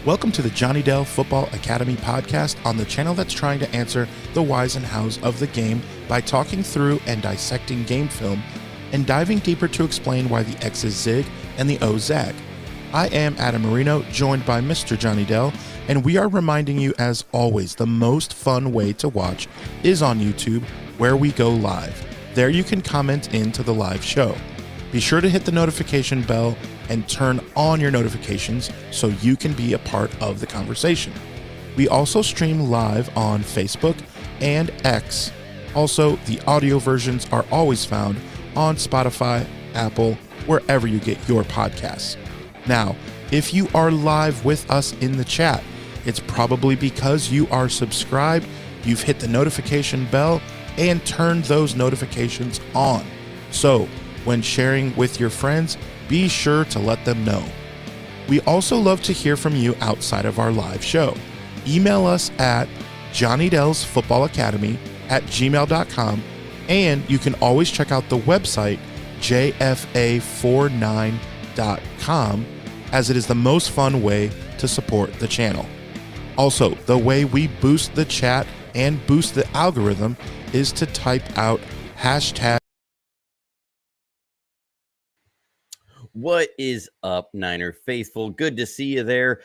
Welcome to the Johnny Dell Football Academy podcast on the channel that's trying to answer the whys and hows of the game by talking through and dissecting game film and diving deeper to explain why the X's zig and the O's zag. I am Adam Marino, joined by Mr. Johnny Dell, and we are reminding you, as always, the most fun way to watch is on YouTube, where we go live. There you can comment into the live show. Be sure to hit the notification bell and turn on your notifications so you can be a part of the conversation. We also stream live on Facebook and X. Also, the audio versions are always found on Spotify, Apple, wherever you get your podcasts. Now, if you are live with us in the chat, it's probably because you are subscribed, you've hit the notification bell, and turned those notifications on. So, when sharing with your friends, be sure to let them know. We also love to hear from you outside of our live show. Email us at johnnydellsfootballacademy@gmail.com, and you can always check out the website jfa49.com, as it is the most fun way to support the channel. Also, the way we boost the chat and boost the algorithm is to type out hashtag. What is up, Niner faithful? Good to see you there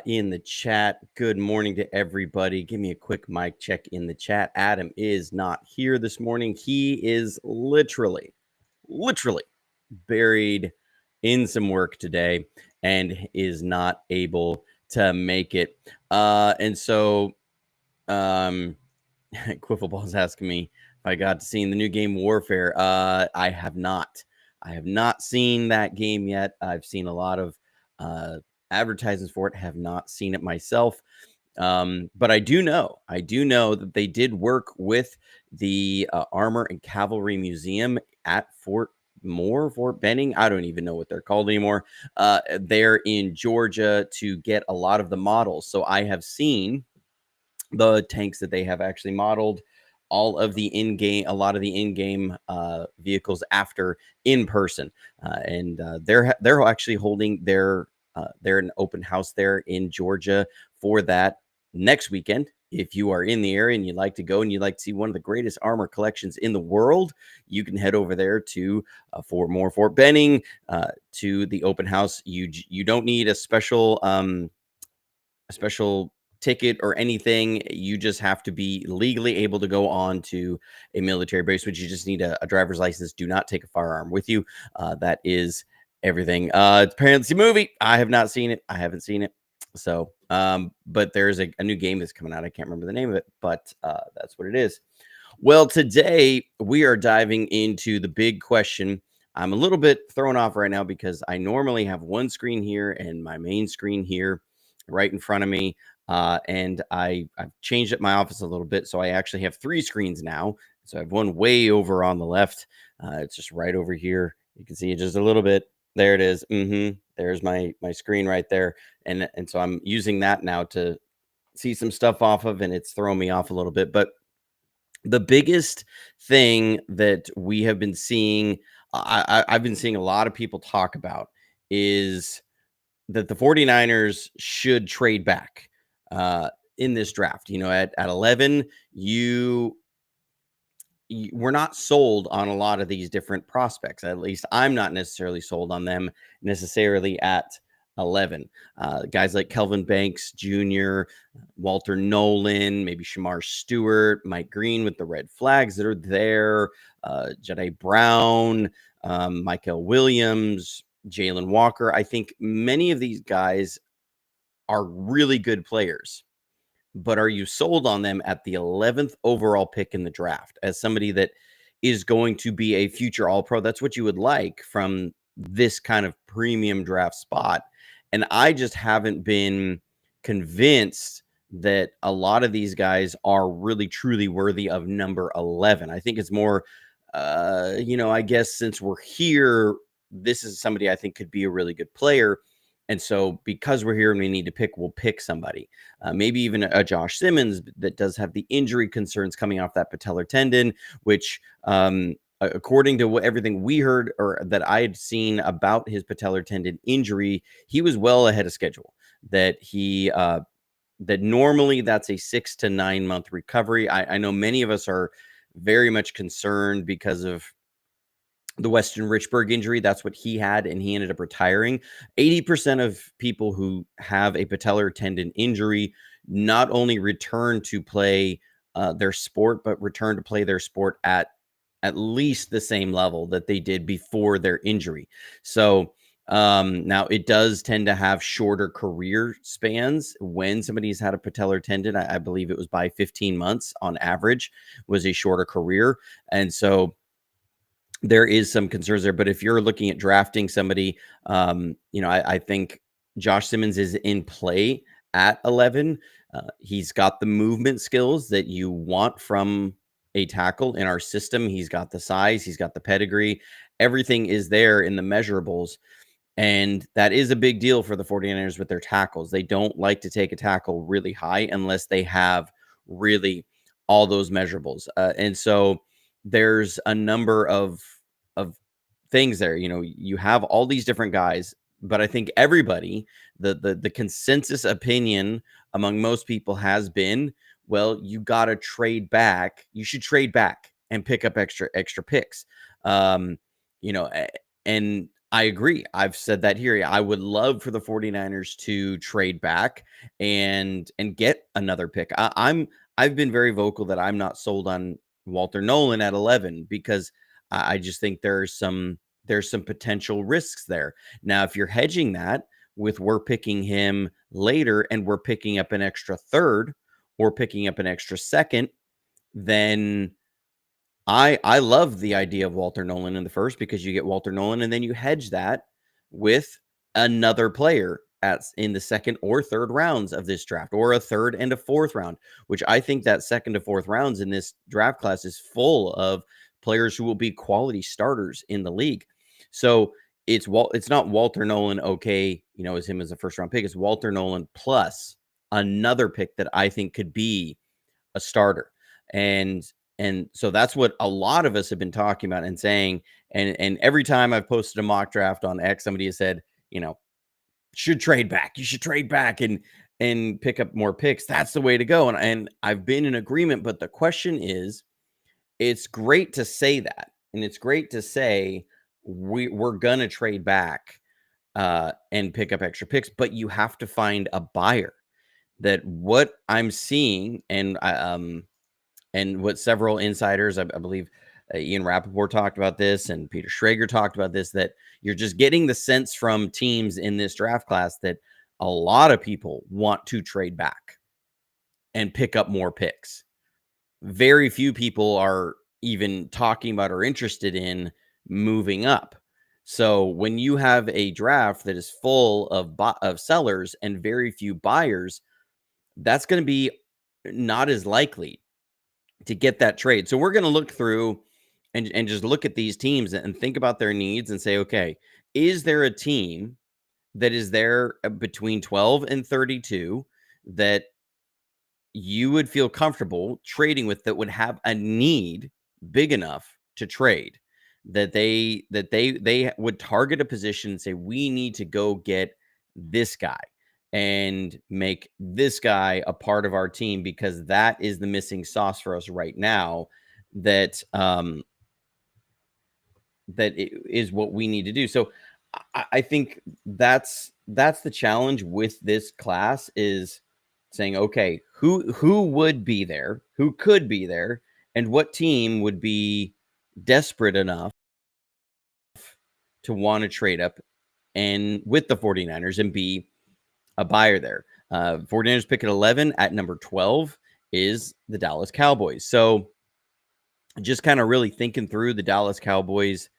in the chat. Good morning to everybody. Give me a quick mic check in the chat. Adam is not here this morning. He is literally buried in some work today and is not able to make it. And so Quiffleball's asking me if I got to see the new game Warfare. I have not. I have not seen that game yet. I've seen a lot of advertisements for it, have not seen it myself. But I do know that they did work with the Armor and Cavalry Museum at Fort Benning. I don't even know what they're called anymore. They're in Georgia to get a lot of the models. So I have seen the tanks that they have actually modeled, all of the in-game, a lot of the in-game vehicles after in person, and they're actually holding they're an open house there in Georgia for that next weekend. If you are in the area and you'd like to go and you'd like to see one of the greatest armor collections in the world, you can head over there to Fort Benning to the open house. You don't need a special ticket or anything. You just have to be legally able to go on to a military base, which you just need a driver's license. Do not take a firearm with you. That is everything. It's apparently a movie. I have not seen it. I haven't seen it. So, but there's a new game that's coming out. I can't remember the name of it, but that's what it is. Well, today we are diving into the big question. I'm a little bit thrown off right now because I normally have one screen here and my main screen here right in front of me. And I've changed up my office a little bit, so I actually have three screens now. So I have one way over on the left. It's just right over here. You can see it just a little bit. There it is. There's my screen right there. And so I'm using that now to see some stuff off of, and it's throwing me off a little bit. But the biggest thing that we have been seeing, I've been seeing a lot of people talk about, is that the 49ers should trade back in this draft. You know, at 11, you we're not sold on a lot of these different prospects. At least I'm not necessarily sold on them necessarily at 11. Guys like Kelvin Banks Jr., Walter Nolan, maybe Shamar Stewart, Mike Green with the red flags that are there, Jedi Brown, Michael Williams, Jalen Walker. I think many of these guys are really good players, but are you sold on them at the 11th overall pick in the draft as somebody that is going to be a future All-Pro? That's what you would like from this kind of premium draft spot. And I just haven't been convinced that a lot of these guys are really truly worthy of number 11. I think it's more, I guess since we're here, this is somebody I think could be a really good player. And so because we're here and we need to pick, we'll pick somebody. Maybe even a Josh Simmons that does have the injury concerns coming off that patellar tendon, which according to everything we heard or that I had seen about his patellar tendon injury, he was well ahead of schedule. That normally that's a 6 to 9 month recovery. I know many of us are very much concerned because of the Weston Richburg injury. That's what he had, and he ended up retiring. 80% of people who have a patellar tendon injury not only return to play their sport, but return to play their sport at least the same level that they did before their injury. So now it does tend to have shorter career spans when somebody's had a patellar tendon. I believe it was by 15 months on average was a shorter career. And so there is some concerns there. But if you're looking at drafting somebody, I think Josh Simmons is in play at 11. He's got the movement skills that you want from a tackle in our system. He's got the size, he's got the pedigree. Everything is there in the measurables. And that is a big deal for the 49ers with their tackles. They don't like to take a tackle really high unless they have really all those measurables. And so there's a number of things there. You have all these different guys, but I think everybody, the consensus opinion among most people has been, well, you got to trade back. You should trade back and pick up extra picks. And I agree. I've said that here. I would love for the 49ers to trade back and get another pick. I've been very vocal that I'm not sold on Walter Nolan at 11 because I just think there's some potential risks there. Now, if you're hedging that with we're picking him later and we're picking up an extra third or picking up an extra second, then I love the idea of Walter Nolan in the first because you get Walter Nolan and then you hedge that with another player in the second or third rounds of this draft, or a third and a fourth round, which I think that second to fourth rounds in this draft class is full of players who will be quality starters in the league. So it's not Walter Nolan, okay, as him as a first round pick. It's Walter Nolan plus another pick that I think could be a starter. And so that's what a lot of us have been talking about and saying. And every time I've posted a mock draft on X, somebody has said, should trade back. You should trade back and pick up more picks. That's the way to go. And I've been in agreement. But the question is, it's great to say that. And it's great to say we're going to trade back and pick up extra picks. But you have to find a buyer. That what I'm seeing and what several insiders, I believe Ian Rappaport talked about this and Peter Schrager talked about this, that you're just getting the sense from teams in this draft class that a lot of people want to trade back and pick up more picks. Very few people are even talking about or interested in moving up. So when you have a draft that is full of sellers and very few buyers, that's going to be not as likely to get that trade. So we're going to look through and just look at these teams and think about their needs and say, okay, is there a team that is there between 12 and 32 that you would feel comfortable trading with, that would have a need big enough to trade, that they would target a position and say, we need to go get this guy and make this guy a part of our team because that is the missing sauce for us right now. That is what we need to do. So I think that's the challenge with this class, is saying, okay, who would be there, who could be there, and what team would be desperate enough to want to trade up and with the 49ers and be a buyer there. 49ers pick at 11. At number 12 is the Dallas Cowboys. So just kind of really thinking through the Dallas Cowboys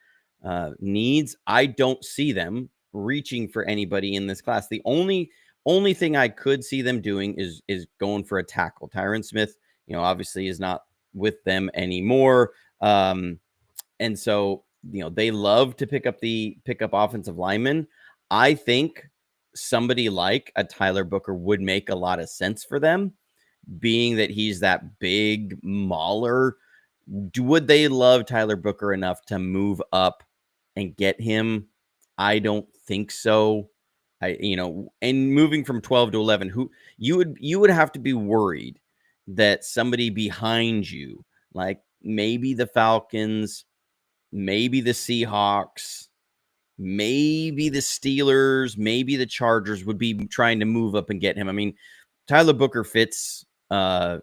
needs, I don't see them reaching for anybody in this class. The only thing I could see them doing is going for a tackle. Tyron Smith, obviously is not with them anymore. And so, they love to pick up offensive linemen. I think somebody like a Tyler Booker would make a lot of sense for them, being that he's that big mauler, Would they love Tyler Booker enough to move up and get him? I don't think so. And moving from 12 to 11, who you would have to be worried that somebody behind you, like maybe the Falcons, maybe the Seahawks, maybe the Steelers, maybe the Chargers would be trying to move up and get him. I mean, Tyler Booker fits Jim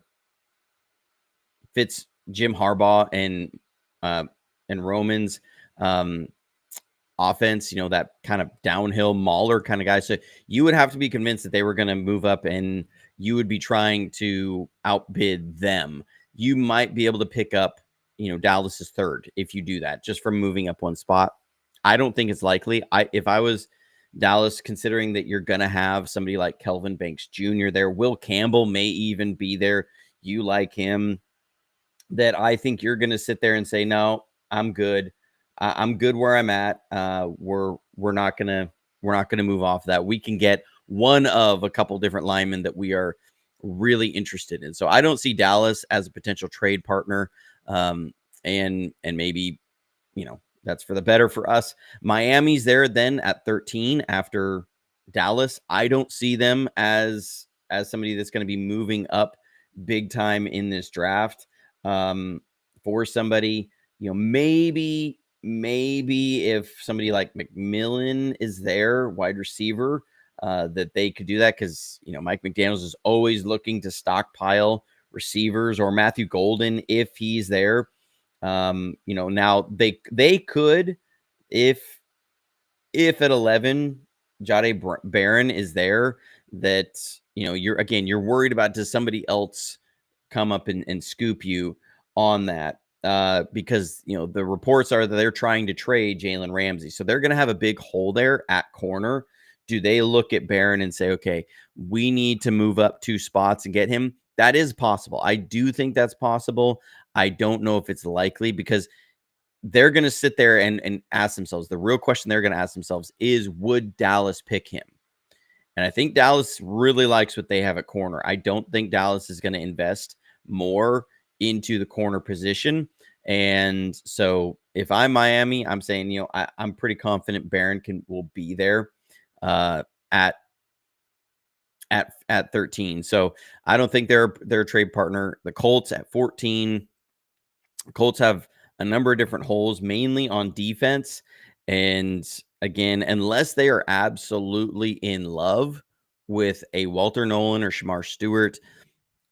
Harbaugh and Roman's offense, that kind of downhill mauler kind of guy. So you would have to be convinced that they were going to move up and you would be trying to outbid them. You might be able to pick up, Dallas's third if you do that, just from moving up one spot. I don't think it's likely. If I was Dallas, considering that you're going to have somebody like Kelvin Banks Jr. there, Will Campbell may even be there. You like him. That I think you're going to sit there and say, no, I'm good. I'm good where I'm at. We're not gonna move off that. We can get one of a couple different linemen that we are really interested in. So I don't see Dallas as a potential trade partner. And maybe, that's for the better for us. Miami's there then at 13 after Dallas. I don't see them as somebody that's going to be moving up big time in this draft. For somebody, maybe if somebody like McMillan is there, wide receiver, that they could do that because, Mike McDaniels is always looking to stockpile receivers, or Matthew Golden if he's there. Now they could, if at 11 Jahdae Barron is there, that you're worried about, does somebody else come up and scoop you on that, because the reports are that they're trying to trade Jalen Ramsey, so they're going to have a big hole there at corner. Do they look at Barron and say, okay, we need to move up 2 spots and get him? That is possible. I do think that's possible. I don't know if it's likely, because they're going to sit there and ask themselves, the real question they're going to ask themselves is, would Dallas pick him? And I think Dallas really likes what they have at corner. I don't think Dallas is going to invest more into the corner position. And so if I'm Miami, I'm saying, I'm pretty confident Barron will be there at 13. So I don't think they're a trade partner. The Colts at 14. Colts have a number of different holes, mainly on defense. And again, unless they are absolutely in love with a Walter Nolan or Shamar Stewart,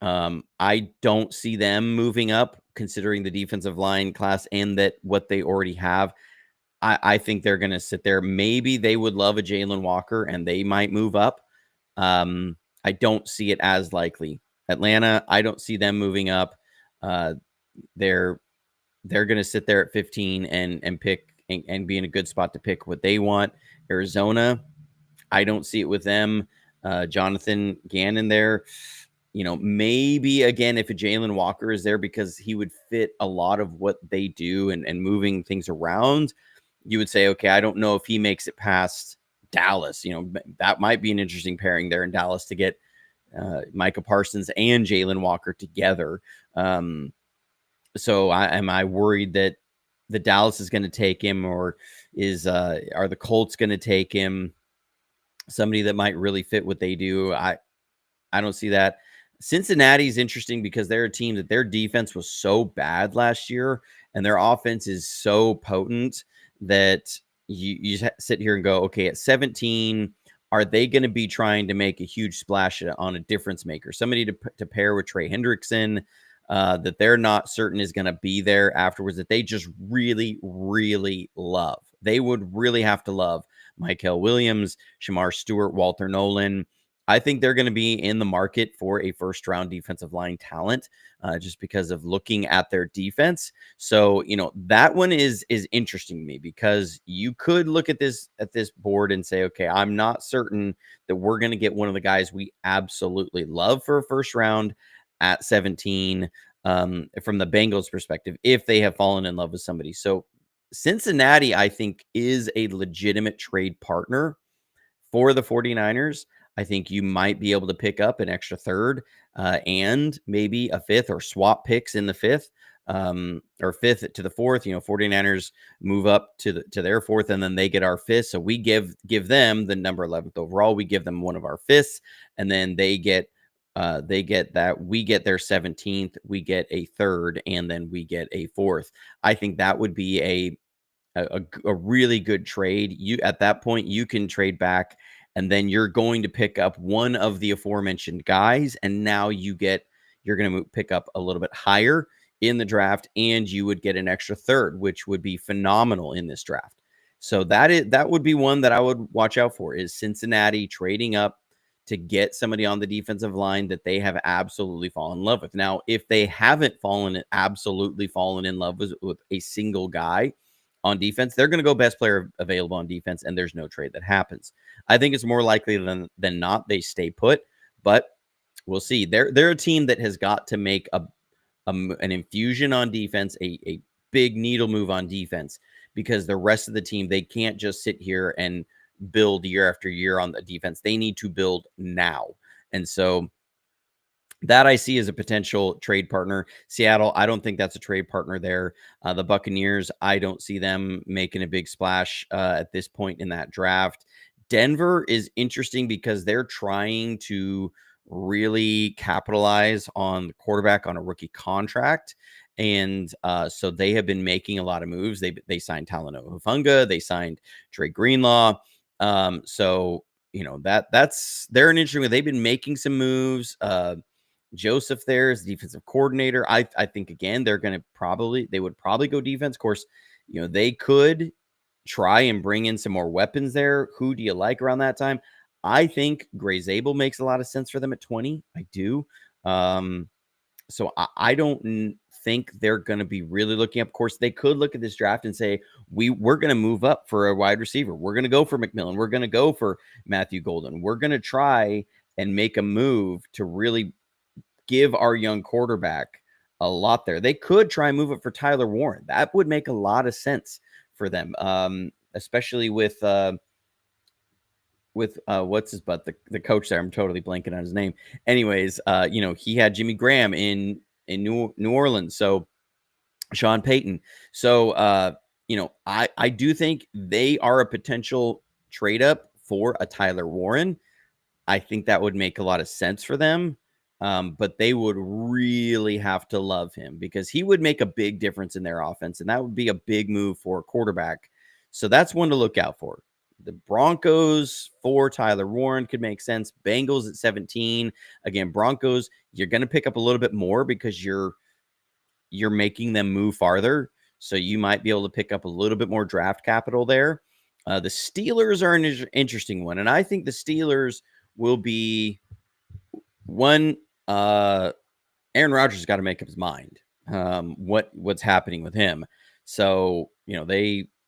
I don't see them moving up, considering the defensive line class and that what they already have. I think they're going to sit there. Maybe they would love a Jalen Walker and they might move up. I don't see it as likely. Atlanta, I don't see them moving up. They're going to sit there at 15 and pick and be in a good spot to pick what they want. Arizona, I don't see it with them. Jonathan Gannon there. Maybe again, if a Jalen Walker is there, because he would fit a lot of what they do and moving things around, you would say, okay, I don't know if he makes it past Dallas. That might be an interesting pairing there in Dallas to get Micah Parsons and Jalen Walker together. So am I worried that the Dallas is going to take him, or are the Colts going to take him? Somebody that might really fit what they do. I don't see that. Cincinnati is interesting because they're a team that their defense was so bad last year and their offense is so potent that you sit here and go, okay, at 17, are they going to be trying to make a huge splash on a difference maker? Somebody to pair with Trey Hendrickson, that they're not certain is going to be there afterwards, that they just really, really love. They would really have to love Mykel Williams, Shamar Stewart, Walter Nolan. I think they're going to be in the market for a first-round defensive line talent, just because of looking at their defense. So, that one is interesting to me, because you could look at this board and say, okay, I'm not certain that we're going to get one of the guys we absolutely love for a first round at 17, from the Bengals perspective, if they have fallen in love with somebody. So Cincinnati, I think, is a legitimate trade partner for the 49ers. I think you might be able to pick up an extra third, and maybe a fifth, or swap picks in the fifth. or fifth to the fourth. 49ers move up to their fourth, and then they get our fifth. So we give them the number 11th overall. We give them one of our fifths, and then they get that. We get their 17th. We get a third, and then we get a fourth. I think that would be a really good trade. At that point, you can trade back, and then you're going to pick up one of the aforementioned guys, and now you're going to pick up a little bit higher in the draft, and you would get an extra third, which would be phenomenal in this draft. So that would be one that I would watch out for, is Cincinnati trading up to get somebody on the defensive line that they have absolutely fallen in love with. Now, if they haven't absolutely fallen in love with a single guy on defense, they're going to go best player available on defense, and there's no trade that happens. I think it's more likely than not they stay put, but we'll see. They're a team that has got to make an infusion on defense, a big needle move on defense, because the rest of the team, they can't just sit here and build year after year on the defense. They need to build now. And so that I see as a potential trade partner. Seattle, I don't think that's a trade partner there. The Buccaneers, I don't see them making a big splash at this point in that draft. Denver is interesting because they're trying to really capitalize on the quarterback on a rookie contract. And so they have been making a lot of moves. They signed Talanoa Hufanga. They signed Trey Greenlaw. So, they're an interesting way. They've been making some moves. Joseph there is the defensive coordinator. I think, again, they would probably go defense. Of course, they could try and bring in some more weapons there. Who do you like around that time? I think Gray Zabel makes a lot of sense for them at 20. I do. So I don't think they're going to be really looking up. Of course, they could look at this draft and say, we're going to move up for a wide receiver. We're going to go for McMillan. We're going to go for Matthew Golden. We're going to try and make a move to really give our young quarterback a lot there. They could try and move it for Tyler Warren. That would make a lot of sense for them, especially with what's his butt, the coach there. I'm totally blanking on his name. Anyways, he had Jimmy Graham in New Orleans. So Sean Payton. So I do think they are a potential trade up for a Tyler Warren. I think that would make a lot of sense for them. But they would really have to love him, because he would make a big difference in their offense, and that would be a big move for a quarterback. So that's one to look out for. The Broncos for Tyler Warren could make sense. Bengals at 17. Again, Broncos, you're going to pick up a little bit more because you're making them move farther. So you might be able to pick up a little bit more draft capital there. The Steelers are an interesting one, and I think the Steelers will be one. Aaron Rodgers got to make up his mind what's happening with him. So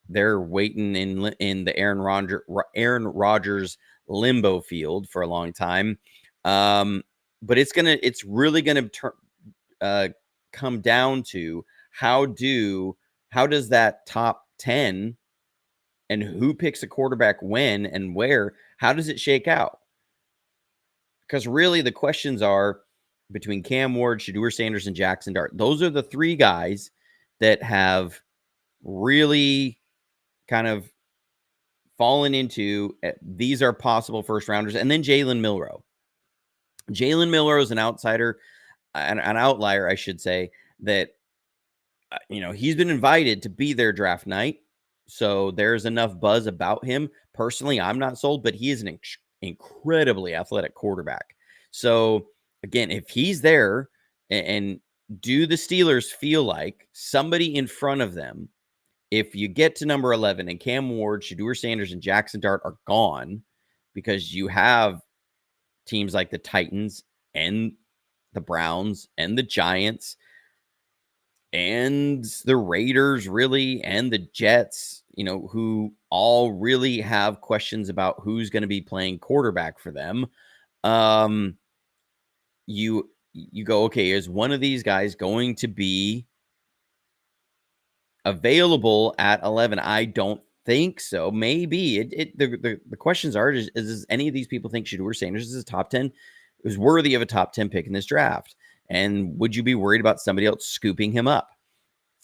they're waiting in the Aaron Rodgers limbo field for a long time. But it's really gonna come down to how does that top 10 and who picks a quarterback when and where, how does it shake out? Because really the questions are between Cam Ward, Shedeur Sanders, and Jackson Dart. Those are the three guys that have really kind of fallen into, these are possible first rounders. And then Jalen Milroe. Jalen Milroe is an outsider, an outlier, I should say, that, he's been invited to be their draft night. So there's enough buzz about him. Personally, I'm not sold, but he is an incredibly athletic quarterback. So again, if he's there, and do the Steelers feel like somebody in front of them, if you get to number 11 and Cam Ward, Shedeur Sanders, and Jackson Dart are gone, because you have teams like the Titans and the Browns and the Giants and the Raiders, really, and the Jets, who all really have questions about who's going to be playing quarterback for them. You go, okay, is one of these guys going to be available at 11? I don't think so. Maybe the questions are, does any of these people think Shedeur Sanders is a top 10, is worthy of a top 10 pick in this draft? And would you be worried about somebody else scooping him up?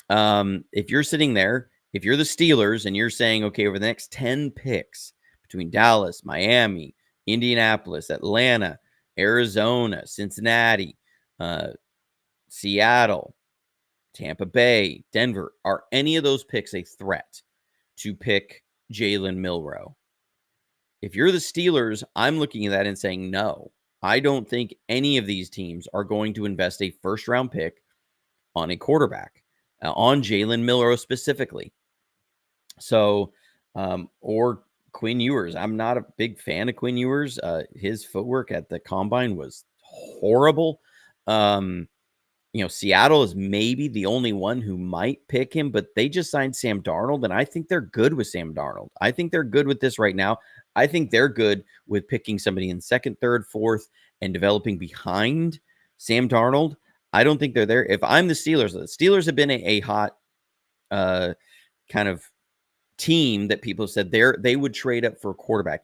If you're sitting there, if you're the Steelers and you're saying, okay, over the next 10 picks between Dallas, Miami, Indianapolis, Atlanta, Arizona, Cincinnati, Seattle, Tampa Bay, Denver, are any of those picks a threat to pick Jalen Milroe? If you're the Steelers, I'm looking at that and saying, no, I don't think any of these teams are going to invest a first round pick on a quarterback, on Jalen Milroe specifically. So, or Quinn Ewers. I'm not a big fan of Quinn Ewers. His footwork at the combine was horrible. Seattle is maybe the only one who might pick him, but they just signed Sam Darnold, and I think they're good with Sam Darnold. I think they're good with this right now. I think they're good with picking somebody in second, third, fourth, and developing behind Sam Darnold. I don't think they're there. If I'm the Steelers have been a hot kind of team that people said they would trade up for a quarterback.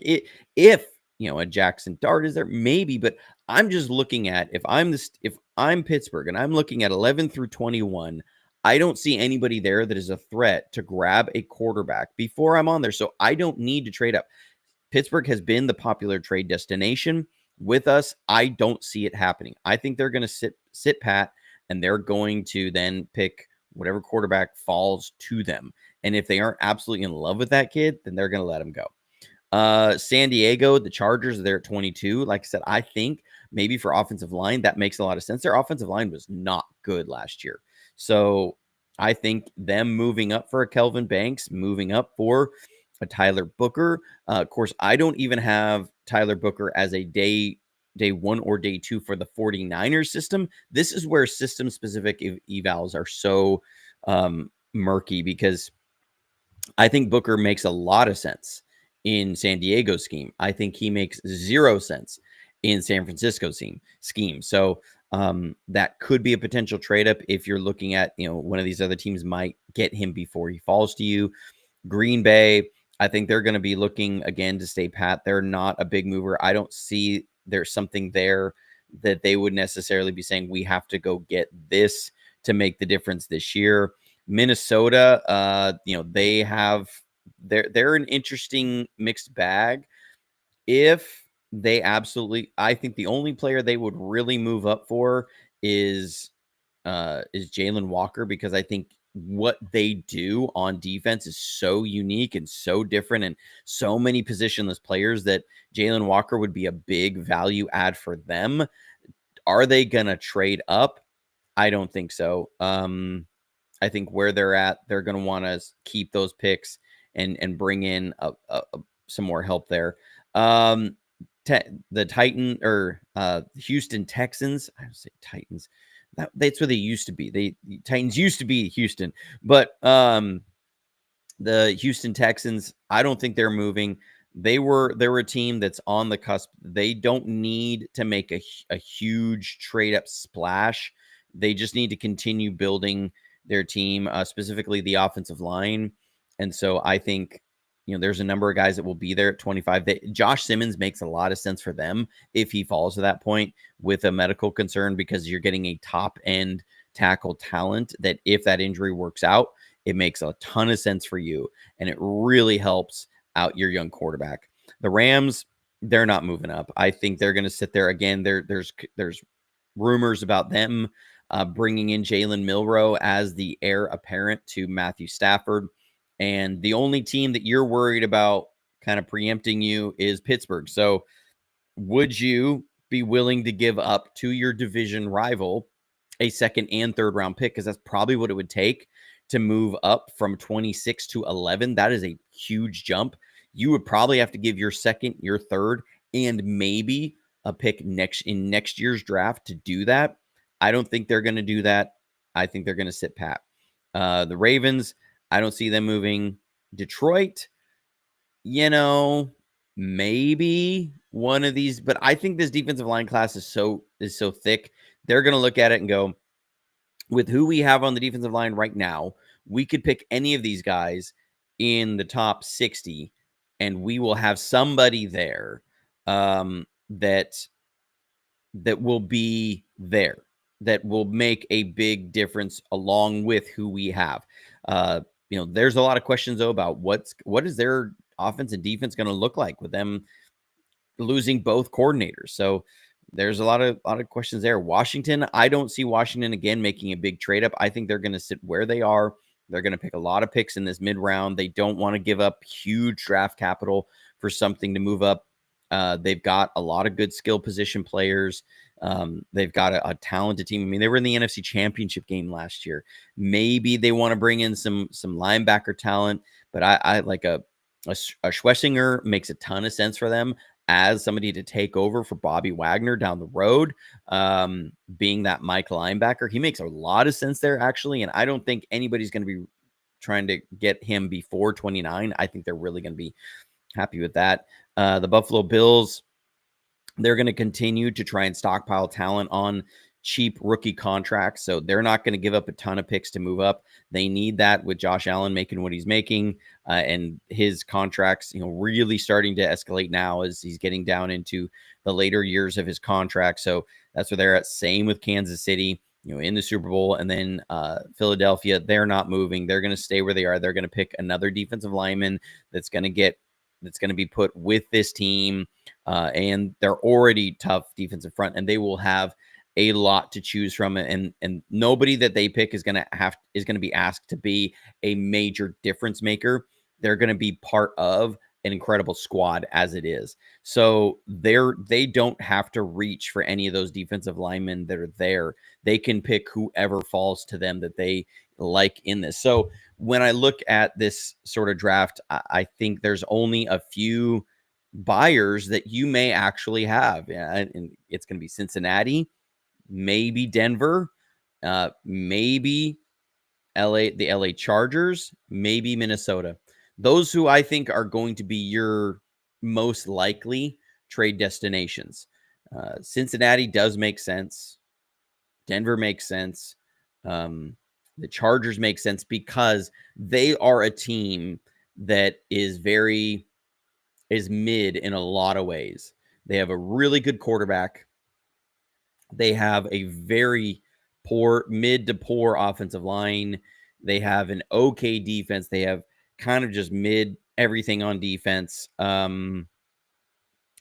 If a Jackson Dart is there, maybe, but I'm just looking at if I'm Pittsburgh and I'm looking at 11 through 21, I don't see anybody there that is a threat to grab a quarterback before I'm on there. So I don't need to trade up. Pittsburgh has been the popular trade destination with us. I don't see it happening. I think they're going to sit pat, and they're going to then pick whatever quarterback falls to them. And if they aren't absolutely in love with that kid, then they're going to let him go. San Diego, the Chargers, they're at 22. Like I said, I think maybe for offensive line, that makes a lot of sense. Their offensive line was not good last year. So I think them moving up for a Kelvin Banks, moving up for a Tyler Booker. Of course, I don't even have Tyler Booker as a day one or day two for the 49ers system. This is where system specific evals are so murky, because I think Booker makes a lot of sense in San Diego's scheme. I think he makes 0 sense in San Francisco's scheme. So that could be a potential trade up if you're looking at, one of these other teams might get him before he falls to you. Green Bay, I think they're going to be looking again to stay pat. They're not a big mover. I don't see there's something there that they would necessarily be saying we have to go get this to make the difference this year. Minnesota, they're an interesting mixed bag. If they I think the only player they would really move up for is Jalen Walker, because I think what they do on defense is so unique and so different, and so many positionless players, that Jalen Walker would be a big value add for them. Are they going to trade up? I don't think so. I think where they're at, they're going to want to keep those picks and bring in some more help there. The Houston Texans, I would say Titans. That's where they used to be. The Titans used to be Houston, but the Houston Texans, I don't think they're moving. They were a team that's on the cusp. They don't need to make a huge trade up splash. They just need to continue building their team, specifically the offensive line. And so I think, there's a number of guys that will be there at 25. Josh Simmons makes a lot of sense for them if he falls to that point with a medical concern, because you're getting a top end tackle talent that if that injury works out, it makes a ton of sense for you. And it really helps out your young quarterback. The Rams, they're not moving up. I think they're going to sit there again. There's rumors about them bringing in Jalen Milroe as the heir apparent to Matthew Stafford. And the only team that you're worried about kind of preempting you is Pittsburgh. So would you be willing to give up to your division rival a second and third round pick? Because that's probably what it would take to move up from 26 to 11. That is a huge jump. You would probably have to give your second, your third, and maybe a pick in next year's draft to do that. I don't think they're going to do that. I think they're going to sit pat. The Ravens, I don't see them moving. Detroit, maybe one of these, but I think this defensive line class is so thick. They're going to look at it and go, with who we have on the defensive line right now, we could pick any of these guys in the top 60, and we will have somebody there that will be there. that will make a big difference along with who we have. There's a lot of questions though about what is their offense and defense going to look like with them losing both coordinators. So there's a lot of questions there. Washington, I don't see Washington again making a big trade up. I think they're going to sit where they are. They're going to pick a lot of picks in this mid round. They don't want to give up huge draft capital for something to move up. They've got a lot of good skill position players. They've got a talented team. I mean, they were in the NFC Championship game last year. Maybe they want to bring in some linebacker talent, but I like a Schlesinger makes a ton of sense for them as somebody to take over for Bobby Wagner down the road, being that Mike linebacker. He makes a lot of sense there, actually, and I don't think anybody's going to be trying to get him before 29. I think they're really going to be happy with that. The Buffalo Bills, they're going to continue to try and stockpile talent on cheap rookie contracts, so they're not going to give up a ton of picks to move up. They need that with Josh Allen making what he's making, and his contracts, really starting to escalate now as he's getting down into the later years of his contract. So that's where they're at. Same with Kansas City, in the Super Bowl, and then Philadelphia. They're not moving. They're going to stay where they are. They're going to pick another defensive lineman that's going to be put with this team, and they're already tough defensive front, and they will have a lot to choose from, and nobody that they pick is going to be asked to be a major difference maker. They're going to be part of an incredible squad as it is. So they don't have to reach for any of those defensive linemen that are there. They can pick whoever falls to them that they like in this. So when I look at this sort of draft, I think there's only a few buyers that you may actually have, and it's going to be Cincinnati, maybe Denver, maybe the LA Chargers, maybe Minnesota. Those who I think are going to be your most likely trade destinations. Cincinnati does make sense. Denver makes sense. The Chargers make sense because they are a team that is mid in a lot of ways. They have a really good quarterback. They have a very mid to poor offensive line. They have an okay defense. They have kind of just mid everything on defense.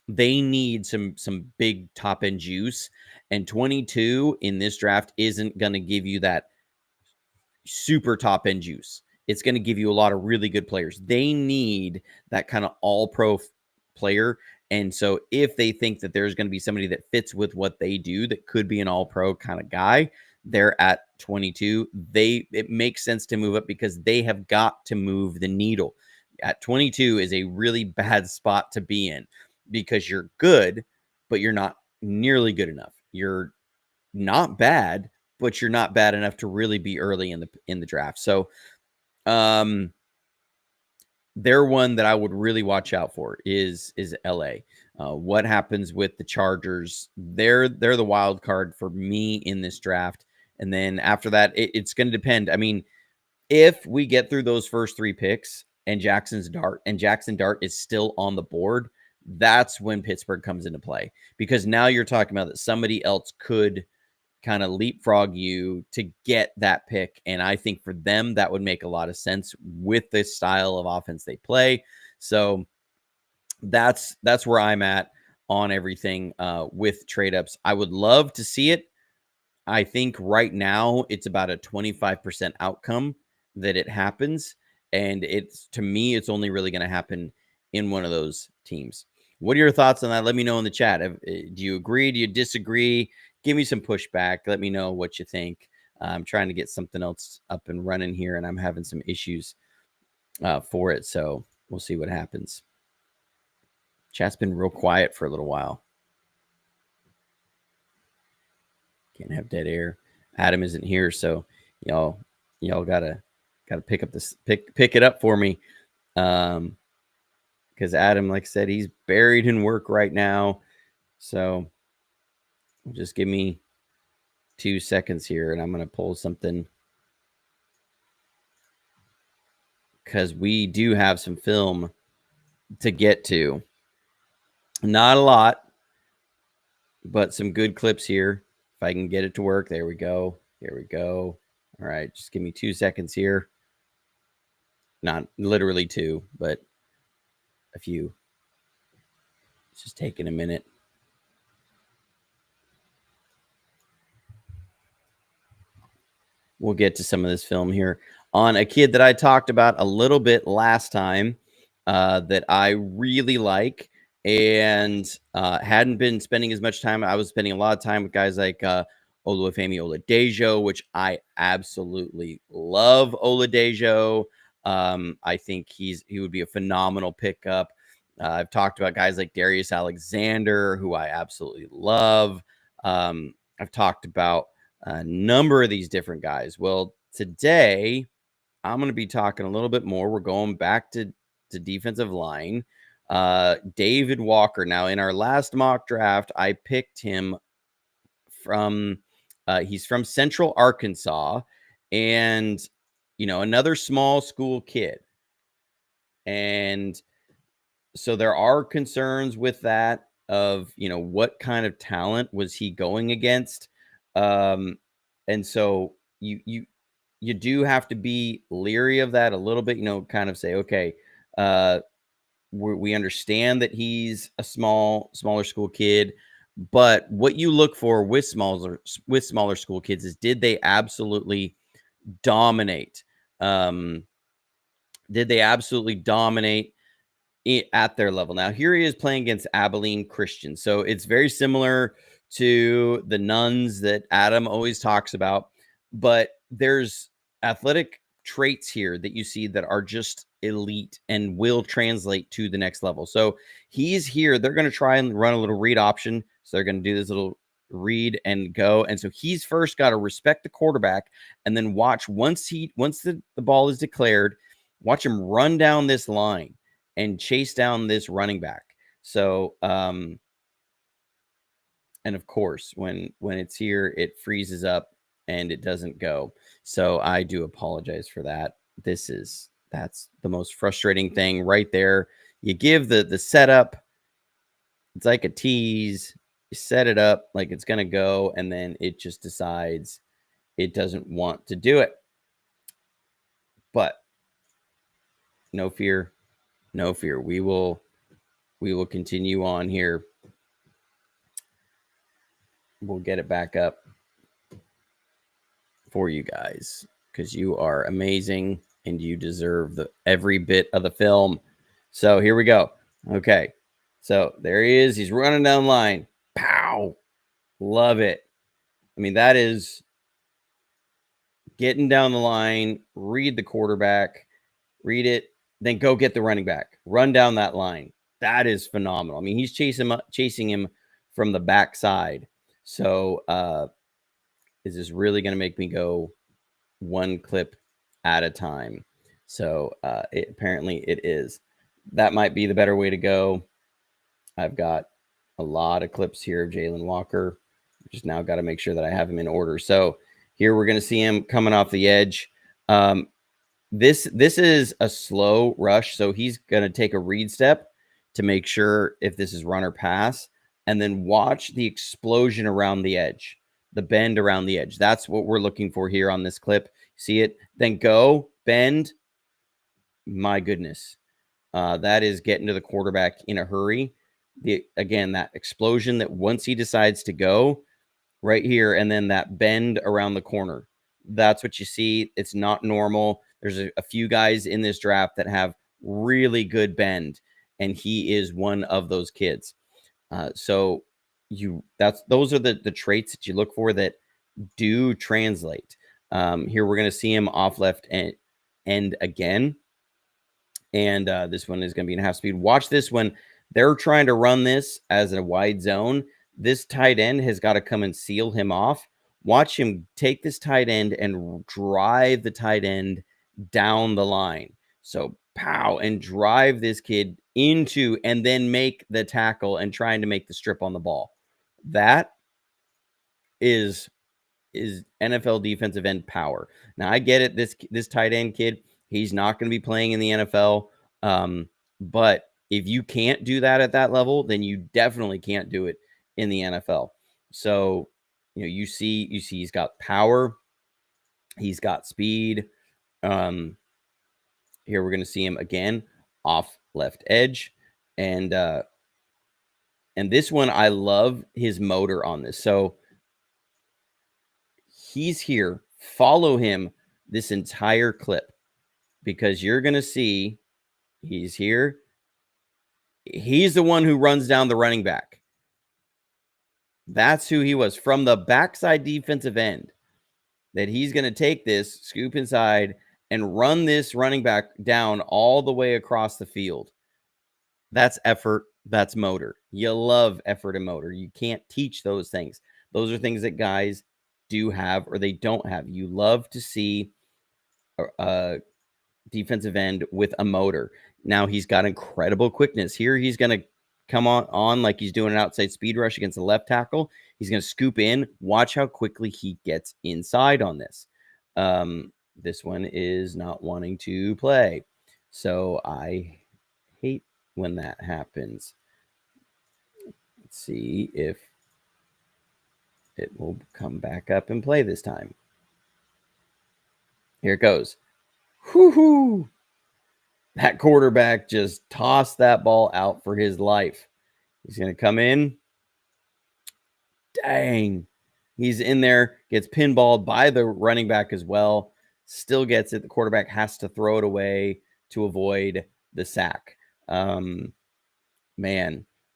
They need some big top end juice, and 22 in this draft isn't going to give you that super top end juice. It's going to give you a lot of really good players. They need that kind of all pro player. And so if they think that there's going to be somebody that fits with what they do, that could be an all pro kind of guy, they're at 22. It makes sense to move up because they have got to move the needle. At 22 is a really bad spot to be in because you're good, but you're not nearly good enough. You're not bad, but you're not bad enough to really be early in the draft. So they're one that I would really watch out for is LA. What happens with the Chargers? They're the wild card for me in this draft. And then after that, it's going to depend. I mean, if we get through those first three picks and Jackson Dart is still on the board, that's when Pittsburgh comes into play, because now you're talking about that somebody else could kind of leapfrog you to get that pick. And I think for them, that would make a lot of sense with the style of offense they play. So that's where I'm at on everything with trade ups. I would love to see it. I think right now it's about a 25% outcome that it happens. And to me, it's only really going to happen in one of those teams. What are your thoughts on that? Let me know in the chat. Do you agree? Do you disagree? Give me some pushback. Let me know what you think. I'm trying to get something else up and running here, and I'm having some issues for it. So we'll see what happens. Chat's been real quiet for a little while. Can't have dead air. Adam isn't here, so y'all gotta pick up this pick it up for me. Because Adam, like I said, he's buried in work right now. So just give me 2 seconds here, and I'm going to pull something, because we do have some film to get to. Not a lot, but some good clips here If I can get it to work. There we go. Here we go. All right. Just give me 2 seconds here. Not literally 2, but a few. It's just taking a minute. We'll get to some of this film here on a kid that I talked about a little bit last time that I really like and hadn't been spending as much time. I was spending a lot of time with guys like Oluwafemi Oladejo, which I absolutely love. Oladejo. I think he would be a phenomenal pickup. I've talked about guys like Darius Alexander, who I absolutely love. I've talked about a number of these different guys. Well, today I'm going to be talking a little bit more. We're going back to defensive line. David Walker. Now, in our last mock draft, I picked him from, he's from Central Arkansas and, another small school kid. And so there are concerns with that of, what kind of talent was he going against? And so you do have to be leery of that a little bit, kind of say, okay, we understand that he's a smaller school kid, but what you look for with smaller school kids is, did they absolutely dominate? Did they absolutely dominate at their level? Now, here he is playing against Abilene Christian. So it's very similar to the Nuns that Adam always talks about, but there's athletic traits here that you see that are just elite and will translate to the next level. So he's here. They're going to try and run a little read option. So they're going to do this little read and go. And so he's first got to respect the quarterback and then watch once the ball is declared, watch him run down this line and chase down this running back. So, and of course, when it's here, it freezes up and it doesn't go. So I do apologize for that. That's the most frustrating thing right there. You give the setup. It's like a tease. You set it up like it's going to go, and then it just decides it doesn't want to do it. But no fear. No fear. We will continue on here. We'll get it back up for you guys because you are amazing and you deserve every bit of the film. So here we go. Okay. So there he is. He's running down the line. Pow. Love it. I mean, that is getting down the line, read the quarterback, read it, then go get the running back. Run down that line. That is phenomenal. I mean, he's chasing him from the backside. So is this really going to make me go one clip at a time? So apparently it is. That might be the better way to go. I've got a lot of clips here of Jalen Walker. Just now got to make sure that I have him in order. So here we're going to see him coming off the edge. This is a slow rush. So he's going to take a read step to make sure if this is run or pass, and then watch the explosion around the edge, the bend around the edge. That's what we're looking for here on this clip. See it? Then go, bend. My goodness. That is getting to the quarterback in a hurry. Again, that explosion that once he decides to go right here, and then that bend around the corner. That's what you see. It's not normal. There's a few guys in this draft that have really good bend, and he is one of those kids. So those are the traits that you look for that do translate. Here we're going to see him off left end again. And this one is going to be in half speed. Watch this when they're trying to run this as a wide zone. This tight end has got to come and seal him off. Watch him take this tight end and drive the tight end down the line. So pow, and drive this kid into and then make the tackle and trying to make the strip on the ball. That is NFL defensive end power. Now I get it. This tight end kid, he's not going to be playing in the NFL. But if you can't do that at that level, then you definitely can't do it in the NFL. So you see he's got power, he's got speed. Here we're going to see him again off left edge, and this one I love his motor on this. So he's here. Follow him this entire clip because you're going to see he's here. He's the one who runs down the running back. That's who he was from the backside defensive end, that he's going to take this, scoop inside, and run this running back down all the way across the field. That's effort. That's motor. You love effort and motor. You can't teach those things. Those are things that guys do have or they don't have. You love to see a defensive end with a motor. Now he's got incredible quickness. Here he's going to come on like he's doing an outside speed rush against the left tackle. He's going to scoop in. Watch how quickly he gets inside on this. This one is not wanting to play. So I hate when that happens. Let's see if it will come back up and play this time. Here it goes. Whoo-hoo! That quarterback just tossed that ball out for his life. He's going to come in. Dang. He's in there, gets pinballed by the running back as well. Still gets it. The quarterback has to throw it away to avoid the sack. Man.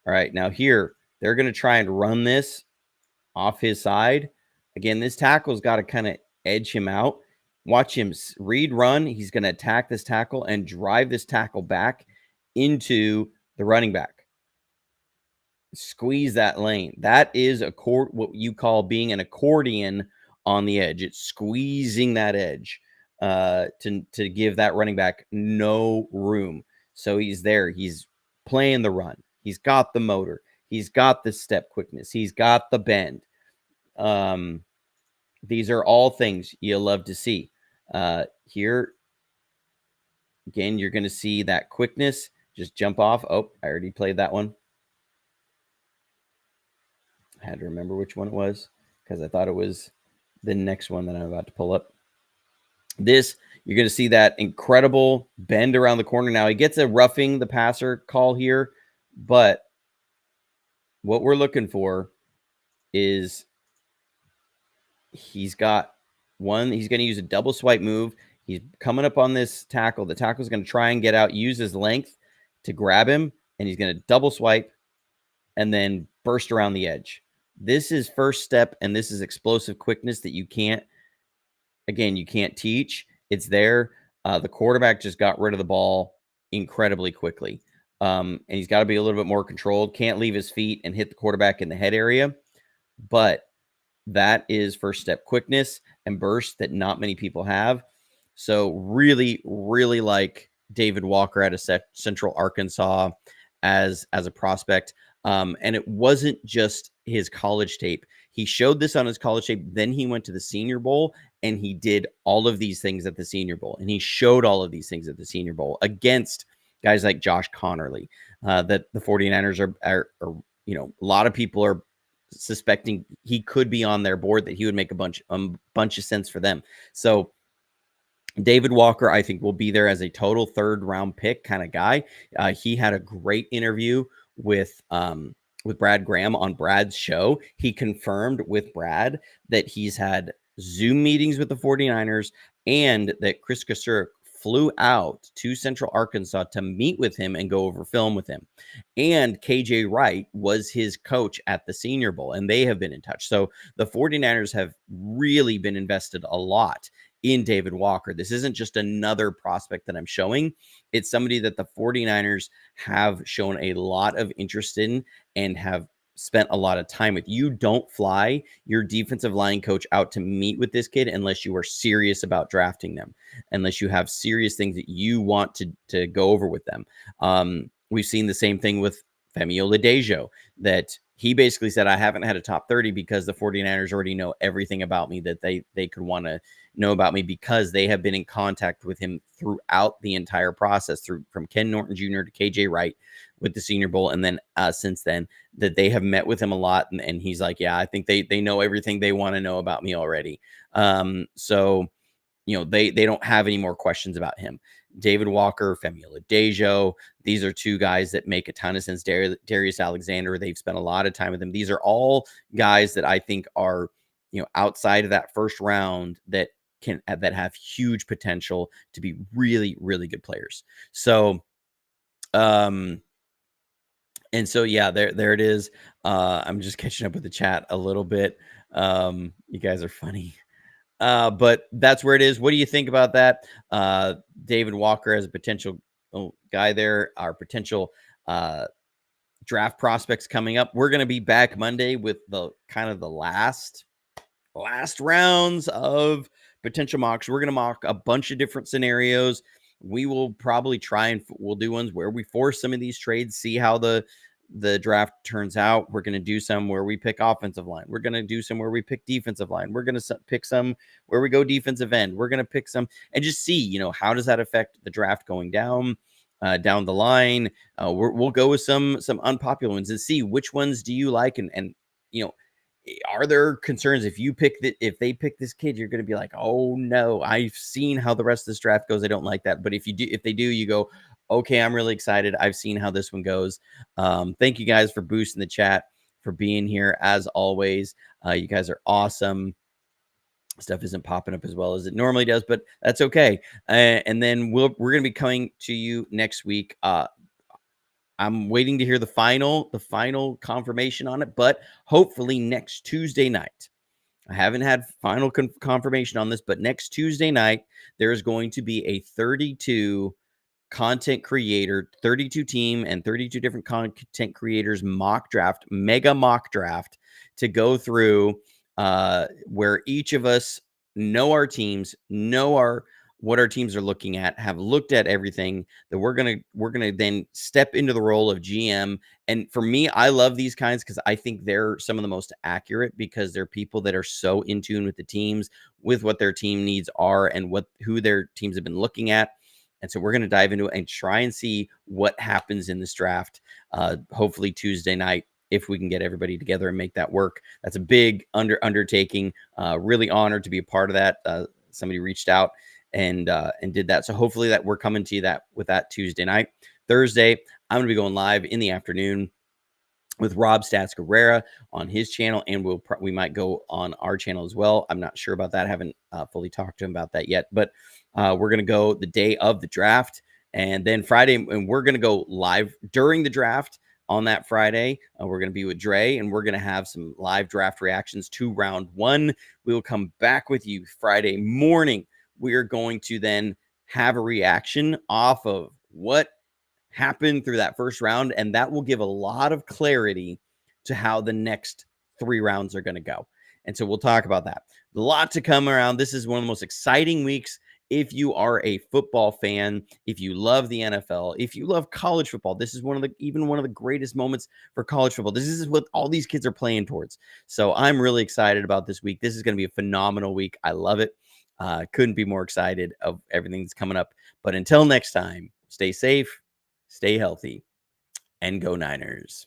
All right. Now here, they're going to try and run this off his side. Again, this tackle's got to kind of edge him out. Watch him read run. He's going to attack this tackle and drive this tackle back into the running back. Squeeze that lane. That is what you call being an accordion on the edge. It's squeezing that edge to give that running back no room. So he's there. He's playing the run. He's got the motor. He's got the step quickness. He's got the bend. These are all things you love to see. Here, again, you're going to see that quickness. Just jump off. Oh, I already played that one. I had to remember which one it was because I thought it was the next one that I'm about to pull up. This, you're going to see that incredible bend around the corner. Now, he gets a roughing the passer call here, but what we're looking for is he's got one. He's going to use a double swipe move. He's coming up on this tackle. The tackle's going to try and get out, use his length to grab him, and he's going to double swipe and then burst around the edge. This is first step, and this is explosive quickness that you can't teach. It's there. The quarterback just got rid of the ball incredibly quickly. And he's got to be a little bit more controlled. Can't leave his feet and hit the quarterback in the head area. But that is first step quickness and burst that not many people have. So really, really like David Walker out of Central Arkansas as a prospect. And it wasn't just his college tape. He showed this on his college tape. Then he went to the Senior Bowl and he did all of these things at the Senior Bowl. And he showed all of these things at the Senior Bowl against guys like Josh Connerly, that the 49ers are, a lot of people are suspecting he could be on their board, that he would make a bunch of sense for them. So David Walker, I think, will be there as a total third round pick kind of guy. He had a great interview with Brad Graham on Brad's show. He confirmed with Brad that he's had Zoom meetings with the 49ers and that Chris Kosur flew out to Central Arkansas to meet with him and go over film with him. And KJ Wright was his coach at the Senior Bowl, and they have been in touch. So the 49ers have really been invested a lot in David Walker. This isn't just another prospect that I'm showing. It's somebody that the 49ers have shown a lot of interest in and have spent a lot of time with. You don't fly your defensive line coach out to meet with this kid unless you are serious about drafting them, unless you have serious things that you want to go over with them. We've seen the same thing with Femi Oladejo, that he basically said, I haven't had a top 30 because the 49ers already know everything about me that they could want to know about me, because they have been in contact with him throughout the entire process, from Ken Norton Jr. to KJ Wright with the Senior Bowl. And then since then, that they have met with him a lot. And he's like, yeah, I think they know everything they want to know about me already. So, they don't have any more questions about him. David Walker, Femi Oladejo, these are two guys that make a ton of sense. Darius Alexander, they've spent a lot of time with him. These are all guys that I think are, outside of that first round that have huge potential to be really, really good players. So, and so, yeah, there it is. I'm just catching up with the chat a little bit. You guys are funny. But that's where it is. What do you think about that? David Walker as a potential guy there, our potential draft prospects coming up. We're going to be back Monday with the kind of the last rounds of potential mocks. We're going to mock a bunch of different scenarios. We will probably we'll do ones where we force some of these trades, see how the draft turns out. We're going to do some where we pick offensive line. We're going to do some where we pick defensive line. We're going to pick some where we go defensive end. We're going to pick some and just see, how does that affect the draft going down the line. We'll go with some unpopular ones and see which ones do you like, and are there concerns if they pick this kid, you're going to be like, oh no, I've seen how the rest of this draft goes, I don't like that. But if they do, you go, okay, I'm really excited, I've seen how this one goes. Thank you guys for boosting the chat, for being here as always. You guys are awesome. Stuff isn't popping up as well as it normally does, but that's okay. And then we're going to be coming to you next week. I'm waiting to hear the final confirmation on it, but hopefully next Tuesday night. I haven't had final confirmation on this, but next Tuesday night, there is going to be a 32 content creator, 32 team and 32 different content creators mega mock draft to go through, where each of us know our teams, what our teams are looking at, have looked at everything, that we're gonna then step into the role of GM. And for me, I love these kinds because I think they're some of the most accurate, because they're people that are so in tune with the teams, with what their team needs are, and who their teams have been looking at. And so we're going to dive into it and try and see what happens in this draft. Hopefully Tuesday night, if we can get everybody together and make that work. That's a big undertaking. Really honored to be a part of that. Somebody reached out and did that. So hopefully that we're coming to you with that Tuesday night. Thursday, I'm going to be going live in the afternoon with Rob Stats Guerrera on his channel, and we might go on our channel as well. I'm not sure about that. I haven't fully talked to him about that yet, but we're going to go the day of the draft, and then Friday, and we're going to go live during the draft on that Friday. We're going to be with Dre, and we're going to have some live draft reactions to round one. We will come back with you Friday morning. We are going to then have a reaction off of what happened through that first round, and that will give a lot of clarity to how the next 3 rounds are going to go. And so we'll talk about that. A lot to come around. This is one of the most exciting weeks. If you are a football fan, if you love the NFL, if you love college football, this is one of the greatest moments for college football. This is what all these kids are playing towards. So I'm really excited about this week. This is going to be a phenomenal week. I love it. Couldn't be more excited of everything that's coming up. But until next time, stay safe, stay healthy, and go Niners.